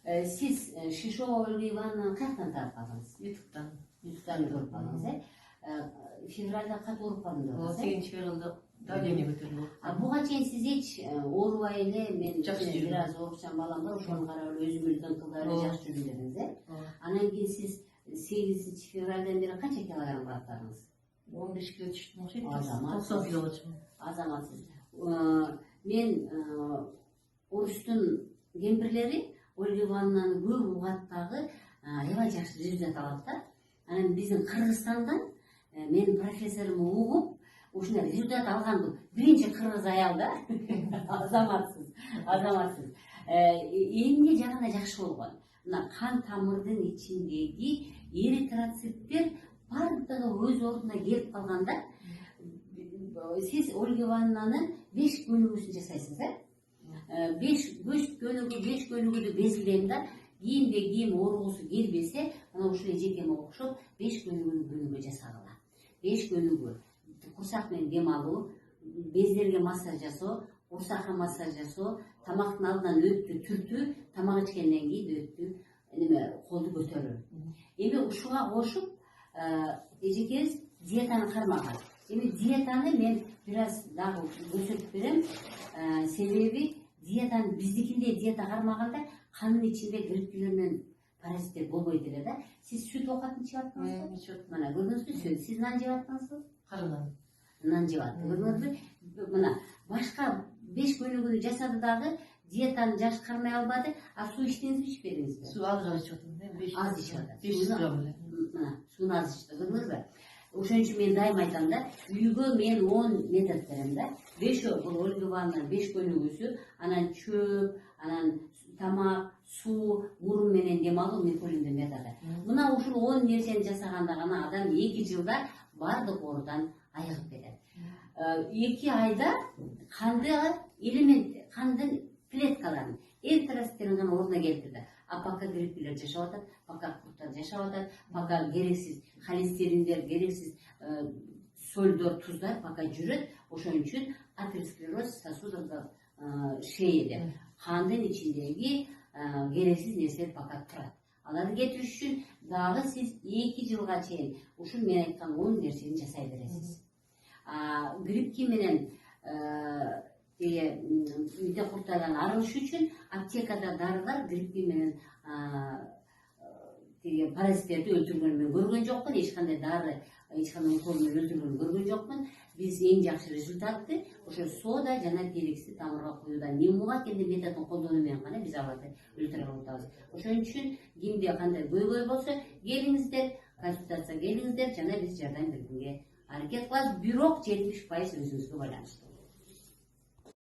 Siz Şişo Olgu Ivan'dan kaçtan tarif aldınız? YouTube'dan. YouTube'dan görüp aldınız. Fevralda kaç olup aldınız? O 8 fevralda Dalyan'a götürüldü. Buga çeyin siz hiç oğrubay ele men Жақсы biraz oğurçan balam var, ошону карап өзүңүздүн кылдары жакшы жүрдүңүз. Анан кийин сиз 8 февралдан бери канча килограмм бардыңыз? 15 kilo düştüm okşayıp. Азамат. 90 kilo olacağım. Азаматсыз. Мен орустун кемпирлери Ольга Ивановнаны көп угаттагы аябай жакшы результат алат да. Анан биздин Кыргызстандан менин профессорум угуп ушундай результат алганды биринчи кыргыз аял да. Азаматсыз. Эмне жагында жакшы болгон? Мына кан тамырдын ичиндеги эритроциттер бардыгы өз ордуна келип калганда siz Ольга Ивановнанын 5 көнүгүүсүн жасайсыз да. 5 көнүгүүдү безилдейм да, кийинде кийим ооргусу келбесе, мына ушул жекеме окшоп 5 көнүгүүнү жасагыла. 5 көнүгүү. Курсак менен дем алуу, бездерге массаж жасоо, курсакка массаж жасоо, тамактын алдынан өттү түртүү, тамак ичкенден кийин өттү, колду көтөрүү. Эми ушуга кошуп, эжекебиз диетаны кармаган. Эми диетаны мен biraz дагы көрсөтүп берем. Себеби диетаны биздикиндей диета кармаганда канын ичинде грипптер менен паразиттер болбойт эле да. Сиз сүт оокатын ичип аттыңызбы? Мына көрдүңүзбү? Сиз нан жеп аттыңызбы? Карынан. Нан жеп аттыңыз. Көрдүңүзбү? Мына башка 5 көнүгүүнү жасады дагы диетаны жаш кармай албады. А суу ичтиңизби, ичпедиңизби? Суу аз ичип атам. Az ичип атат. 500 грамм эле. Мына сууну аз ичти. Көрдүңүзбү? Ошон үчүн мен дайым айтам да, үйгө мен 10 метод берем да. 5 бул Ольга Ивановнанын 5 көнүгүүсү, анан чөп, анан тамак, суу, мурун менен дем алуу методунун методу. Мына ушул 10 нерсени жасаганда гана адам 2 жылда бардык оорудан айыгып кетет. 2 айда канды элемент, кандын клеткаларын, эритроциттерин гана ордуна келтирди. А пока гриппилер жашап атат, пока курттар жашап атат, пока керексиз холестериндер, керексиз сөлдөр, туздар пока жүрөт. Ошон үчүн атеросклероз сосудунда шейде кандын ичиндеги керексиз нерселер пока турат. Аларды кетириш үчүн дагы сиз 2 жылга чейин ушул мен айткан 10 нерсени жасай бересиз. Гриппки менен үйдө курттардан арылыш үчүн аптекада дарылар гриппи менен паразиттерди өлтүргөнүн мен көргөн жокмун. Эч кандай дары, эч кандай укол менен өлтүргөнүн көргөн жокмун. Биз эң жакшы результатты ошо сода жана перексти тамырга куюуда немуга келди методун колдонуу менен гана биз аларды өлтүрө алабыз. Ошон үчүн кимде кандай көйгөй болсо келиңиздер, консультация келиңиздер, жана биз жардам бергенге аракет кылабыз. Бирок 70% өзүңүзгө байланыштуу.